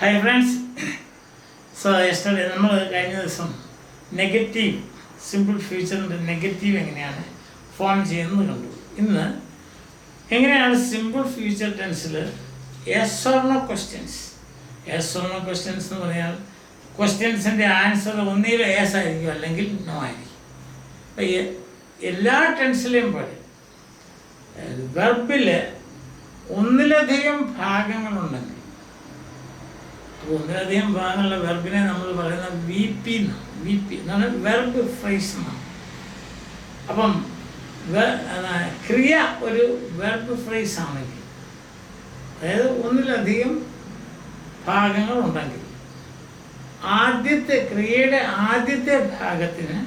Hi friends, so yesterday നമ്മൾ കഴിഞ്ഞ ദിവസം നെഗറ്റീവ് സിമ്പിൾ ഫ്യൂച്ചറിൻ്റെ നെഗറ്റീവ് എങ്ങനെയാണ് ഫോം ചെയ്യുന്നത് കണ്ടു. ഇന്ന് എങ്ങനെയാണ് സിമ്പിൾ ഫ്യൂച്ചർ ടെൻസിൽ യെസ് ഓർ നോ ക്വസ്റ്റ്യൻസ് എന്ന് പറഞ്ഞാൽ ക്വസ്റ്റ്യൻസിൻ്റെ ആൻസർ ഒന്നിൽ യെസ് ആയിരിക്കും അല്ലെങ്കിൽ നോ ആയിരിക്കും. അപ്പോൾ എല്ലാ ടെൻസിലെയും പോലെ വെർബിൽ ഒന്നിലധികം ഭാഗങ്ങളുണ്ടെങ്കിൽ ഒന്നിലധികം ഭാഗങ്ങളുള്ള വെർബിനെ നമ്മൾ പറയുന്ന വി പി എന്നാണ് വെർബ് ഫ്രേസ് എന്നാണ്. അപ്പം ക്രിയ ഒരു വെർബ് ഫ്രേസ് ആണെങ്കിൽ, അതായത് ഒന്നിലധികം ഭാഗങ്ങളുണ്ടെങ്കിൽ ആദ്യത്തെ ക്രിയയുടെ ആദ്യത്തെ ഭാഗത്തിന്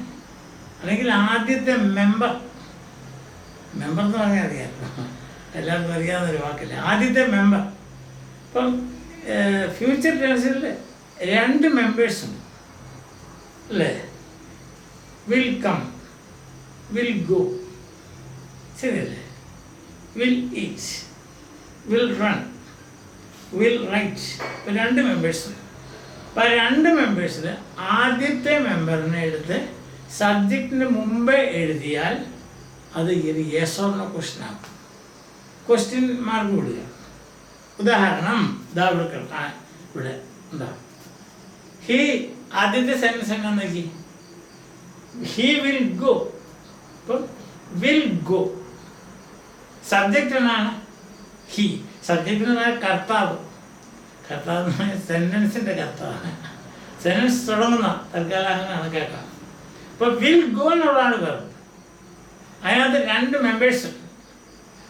അല്ലെങ്കിൽ ആദ്യത്തെ മെമ്പർ എന്ന് പറഞ്ഞാൽ അറിയാമല്ലോ, എല്ലാവർക്കും അറിയാവുന്നൊരു വാക്കില്ല, ആദ്യത്തെ മെമ്പർ. ഇപ്പം ഫ്യൂച്ചർ ടെൻസിൽ രണ്ട് മെമ്പേഴ്സുണ്ട് അല്ലേ? വിൽ കം, വിൽ ഗോ, ശരിയല്ലേ? Will eat, will run, will write. ഇപ്പം രണ്ട് മെമ്പേഴ്സുണ്ട്. അപ്പം രണ്ട് മെമ്പേഴ്സിൽ ആദ്യത്തെ മെമ്പറിനെ എടുത്ത് സബ്ജക്റ്റിന് മുമ്പേ എഴുതിയാൽ അത് ഒരു യെസ് ഓർ നോ ക്വസ്റ്റ്യൻ ആകും. ക്വസ്റ്റ്യൻ മാർക്ക് വിടുക. ഉദാഹരണം ഇവിടെ എന്താ, ഹി ആദ്യത്തെ സെൻറ്റൻസ് എന്നാന്ന് നോക്കി, ഹി വിൽ ഗോ. ഇപ്പം വിൽ ഗോ സബ്ജക്റ്റ് എന്നാണ് ഹി, സബ്ജക്റ്റിന് കർത്താവ് എന്ന് പറഞ്ഞാൽ സെൻറ്റൻസിൻ്റെ കർത്താവ്. സെൻറ്റൻസ് തുടങ്ങുന്ന തൽക്കാലം അങ്ങനെയാണ് കേൾക്കാം. ഇപ്പോൾ വിൽ ഗോ എന്നുള്ളതാണ് വെർബ്. അതിനകത്ത് രണ്ട് മെമ്പേഴ്സ്,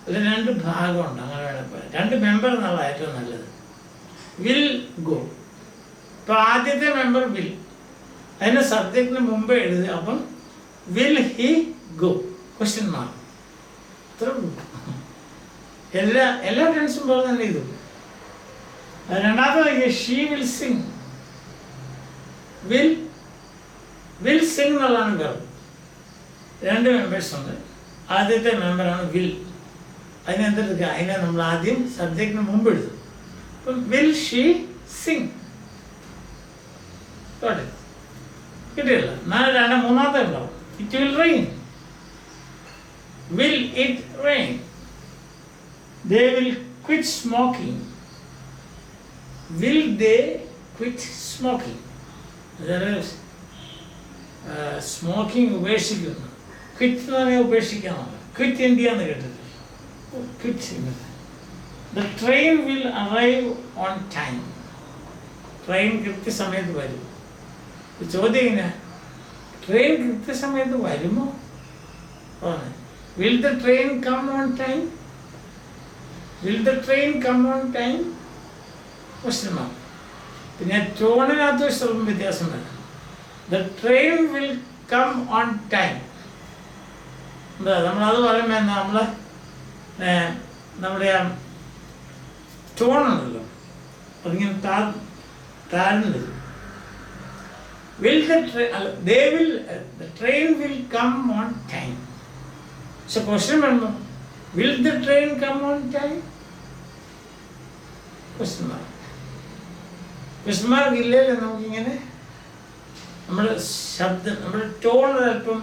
അതിൽ രണ്ട് ഭാഗമുണ്ട്. അങ്ങനെ വേണം, രണ്ട് മെമ്പർ എന്നുള്ള ഏറ്റവും നല്ലത്. Will go. ഇപ്പോൾ ആദ്യത്തെ മെമ്പർ വിൽ, അതിൻ്റെ സബ്ജക്റ്റിന് മുമ്പേ എഴുതുക. അപ്പം will he go question mark. അത്ര എല്ലാ ടെൻസും പോലെ തന്നെ ഇതും. രണ്ടാമത്തെ she will Singh. Will Singh എന്നുള്ളതാണ് വെർബ്. രണ്ട് മെമ്പേഴ്സ് ഉണ്ട്. ആദ്യത്തെ മെമ്പറാണ് വിൽ. അതിനെന്തെടുക്കുക, അതിനെ നമ്മൾ ആദ്യം സബ്ജക്റ്റിന് മുമ്പ് എഴുതും. അപ്പം വിൽ ഷീ സിങ്. കിട്ടിയല്ല. മൂന്നാമത്തെ ഉണ്ടാവും, it will rain. Will it rain. They will quit smoking. Will they quit smoking. അതായത് സ്മോക്കിംഗ് ഉപേക്ഷിക്കുന്നു. ക്വിറ്റ് എന്ന് പറഞ്ഞാൽ ഉപേക്ഷിക്കാന്നാണ്. ക്വിറ്റ് ഇന്ത്യ എന്ന് കേട്ടിട്ട്. The train will arrive on time. Train കൃത്യസമയത്ത് വരും. ചോദ്യം ഇങ്ങനെ, ട്രെയിൻ കൃത്യസമയത്ത് വരുമോ? Will the train come on time? Will the train come on time? Question mark. പിന്നെ ടോണിനകത്ത് സ്വല്പം വ്യത്യാസം വരും. The train will come on time. എന്താ നമ്മളത് പറയുമ്പോൾ എന്താ, നമ്മുടെ ടോണുണ്ടല്ലോ, അതിങ്ങനെ താഴ്ന്നത്. The train will come on time. So question വരുന്നു, will the train come on time? Question mark ഇല്ലല്ലോ. നമുക്കിങ്ങനെ നമ്മുടെ ശബ്ദം, നമ്മുടെ ടോൺ അല്പം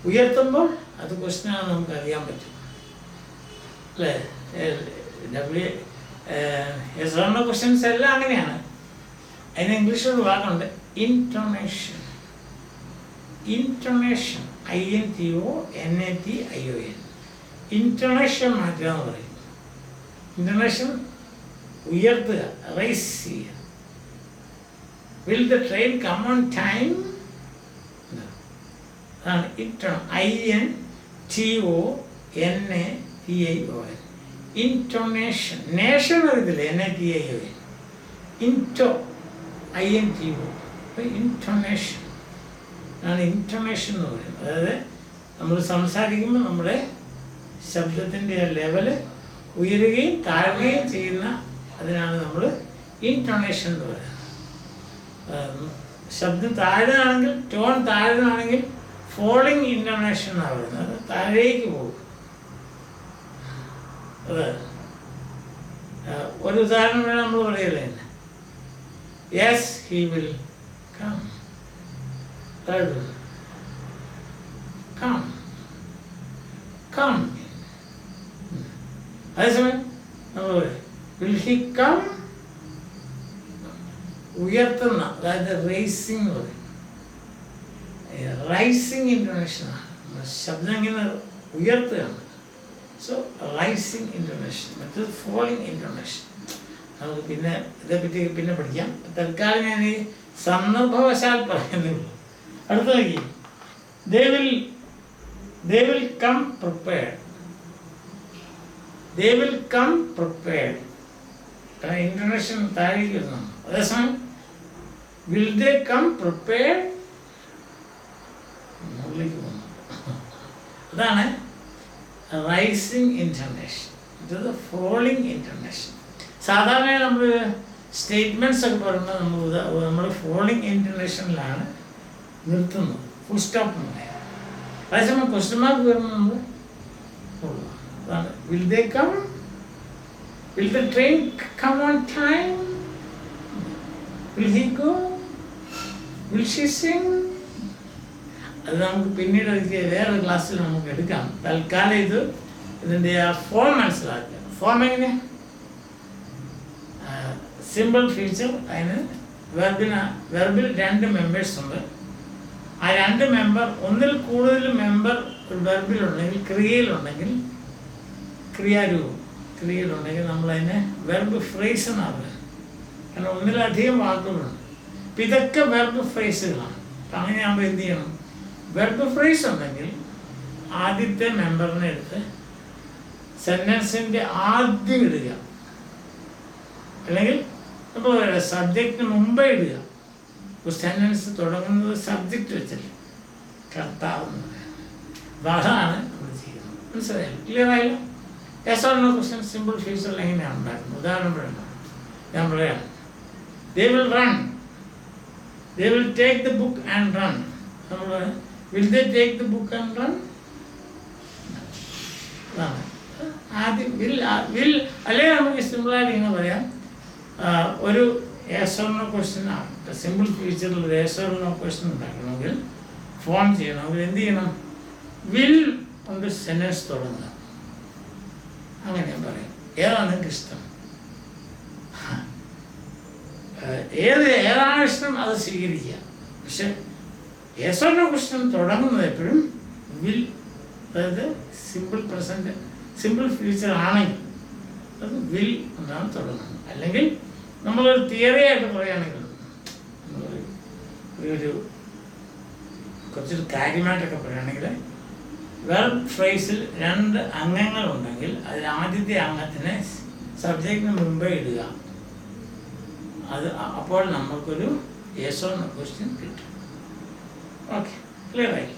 ഉയർത്തുമ്പോൾ അത് ക്വസ്റ്റ്യനാണെന്ന് നമുക്ക് അറിയാൻ പറ്റും അല്ലേ? ക്വസ്റ്റ്യൻസ് എല്ലാം അങ്ങനെയാണ്. അതിന് ഇംഗ്ലീഷിലൊരു വാക്കുണ്ട്, ഇൻറ്റോണേഷൻ. INTONATION. ഇൻറ്റോണേഷൻ മാറ്റുക എന്ന് പറയും. ഇൻറ്റോണേഷൻ ഉയർത്തുക, റൈസ് ചെയ്യുക. Will the train come on time? അതാണ് INTONATION. ഇൻറ്റോണേഷൻ. നേഷൻ അറിയത്തില്ല, NATION. INTO. ഇൻറ്റോണേഷൻ ആണ് ഇൻറ്റോണേഷൻ എന്ന് പറയുന്നത്. അതായത് നമ്മൾ സംസാരിക്കുമ്പോൾ നമ്മുടെ ശബ്ദത്തിൻ്റെ ലെവല് ഉയരുകയും താഴുകയും ചെയ്യുന്ന അതിനാണ് നമ്മൾ ഇൻറ്റോണേഷൻ എന്ന് പറയുന്നത്. ശബ്ദം താഴ്ന്നതാണെങ്കിൽ, ടോൺ താഴ്ന്നതാണെങ്കിൽ ഫോളിങ് ഇൻറ്റോണേഷൻ എന്നാണ് പറയുന്നത്. താഴേക്ക് പോകും. അത് ഒരു ഉദാഹരണം നമ്മൾ പറയല്ലേ, Yes, he will come. Third one. Come. Come. അതേസമയം നമ്മൾ വിൽ ഹി കം ഉയർത്തുന്ന, അതായത് റേസിംഗ് പറയും. റൈസിങ് ഇൻ്റർനാഷനാണ്, ശബ്ദം ഇങ്ങനെ ഉയർത്തുകയാണ്. സോ റൈസിങ് ഇൻ്റർനാഷൻ, മറ്റൊരു ഫോളിങ് ഇൻ്റർനാഷൻ. നമുക്ക് പിന്നെ ഇതേപ്പറ്റി പിന്നെ പഠിക്കാം. തൽക്കാലം ഞാൻ ഈ സന്ദർഭവശാൽ പറയുന്നുള്ളൂ. അടുത്ത നോക്കി, they will come prepared. They will come prepared. ഇൻ്റർനാഷൻ താഴേക്ക് വരുന്നതാണ്. അതേസമയം will they come prepared മുകളിലേക്ക് പോകുന്നു. അതാണ് റൈസിങ് ഇൻ്റർനാഷൻ, ഇത് ഫോളിങ് ഇൻ്റർനാഷൻ. സാധാരണ നമ്മൾ സ്റ്റേറ്റ്മെൻറ്റ്സ് ഒക്കെ പറയുമ്പോൾ നമ്മൾ ഫോളിങ് ഇൻ്റർനാഷനിലാണ് നിർത്തുന്നത്, ഫുൾ സ്റ്റോപ്പ് എന്ന് പറയാം. അതേസമയം ക്വസ്റ്റ്യൻ മാർക്ക് വരുമ്പോൾ നമ്മൾ അതാണ് will they come, will the train come on time, will he go, will she sing. അത് നമുക്ക് പിന്നീട് വേറെ ക്ലാസ്സിൽ നമുക്ക് എടുക്കാം. തൽക്കാലം ഇതിൻ്റെ ആ ഫോം മനസ്സിലാക്കുക. ഫോം എങ്ങനെ? സിമ്പിൾ ഫ്യൂച്ചർ, അതിന് വെർബിൽ 2 മെമ്പേഴ്സ് ഉണ്ട്. ആ 2 മെമ്പർ, ഒന്നിൽ കൂടുതൽ മെമ്പർ വെർബിലുണ്ടെങ്കിൽ, ക്രിയയിലുണ്ടെങ്കിൽ, ക്രിയയിലുണ്ടെങ്കിൽ നമ്മളതിനെ വെർബ് ഫ്രേസ് എന്നാണ് പറയുന്നത്. കാരണം ഒന്നിലധികം വാക്കുകളുണ്ട്. അപ്പം ഇതൊക്കെ വെർബ് ഫ്രേസുകളാണ്. അപ്പം അങ്ങനെയാകുമ്പോൾ എന്ത് ചെയ്യണം? വെർബ് ഫ്രേസ് ഉണ്ടെങ്കിൽ ആദ്യത്തെ മെമ്പറിനെ എടുത്ത് സെൻറ്റൻസിൻ്റെ ആദ്യം ഇടുക, അല്ലെങ്കിൽ നമ്മൾ സബ്ജക്റ്റിന് മുമ്പേ ഇടുക. ഒരു സെൻറ്റൻസ് തുടങ്ങുന്നത് സബ്ജക്റ്റ് വെച്ചല്ലേ, കർത്താവ്. അപ്പം അതാണ് നമ്മൾ ചെയ്യുന്നത്. മനസ്സിലായല്ലോ? ക്ലിയർ ആയല്ലോ? Yes or no question simple ഫ്യൂച്ചറിൽ എങ്ങനെയാണ് ഉണ്ടാക്കുന്നത്? ഉദാഹരണം പറയണം. ഞാൻ പറയാം, they will run, they will take the book and run. നമ്മൾ will they take the book and run? അതാണ് ആദ്യം വിൽ. അല്ലെങ്കിൽ നമുക്ക് സിമ്പിളായിട്ട് ഇങ്ങനെ പറയാം, ഒരു yes or no question, simple ഫ്യൂച്ചറിൽ ഒരു യെസ് ഓർ നോ ക്വസ്റ്റ്യൻ ഉണ്ടാക്കണമെങ്കിൽ, ഫോം ചെയ്യണമെങ്കിൽ എന്ത് ചെയ്യണം? വിൽ കൊണ്ട് സെൻറ്റൻസ് തുടങ്ങുക. അങ്ങനെ പറയാം. ഏതാണ് നിങ്ങൾക്ക് ഇഷ്ടം? ഏതാണ് ഇഷ്ടം അത് സ്വീകരിക്കുക. പക്ഷെ യെസ് ഓർ നോ ക്വസ്റ്റ്യൻ തുടങ്ങുന്നത് എപ്പോഴും വിൽ, അതായത് സിമ്പിൾ പ്രസൻറ്റ്, സിമ്പിൾ ഫ്യൂച്ചർ ആണെങ്കിൽ അത് വിൽ എന്നാണ് തുടങ്ങുന്നത്. അല്ലെങ്കിൽ നമ്മളൊരു തിയറി ആയിട്ട് പറയുകയാണെങ്കിൽ, ഒരു കുറച്ചൊരു കാര്യമായിട്ടൊക്കെ പറയുകയാണെങ്കിൽ, വെർബ് ഫ്രേസിൽ 2 അംഗങ്ങളുണ്ടെങ്കിൽ അതിൽ ആദ്യത്തെ അംഗത്തിനെ സബ്ജക്റ്റിന് മുമ്പേ ഇടുക. അത് അപ്പോൾ നമുക്കൊരു യെസ് ഓർ നോ ക്വസ്റ്റ്യൻ കിട്ടും. ഓക്കെ, ക്ലിയർ ആയി?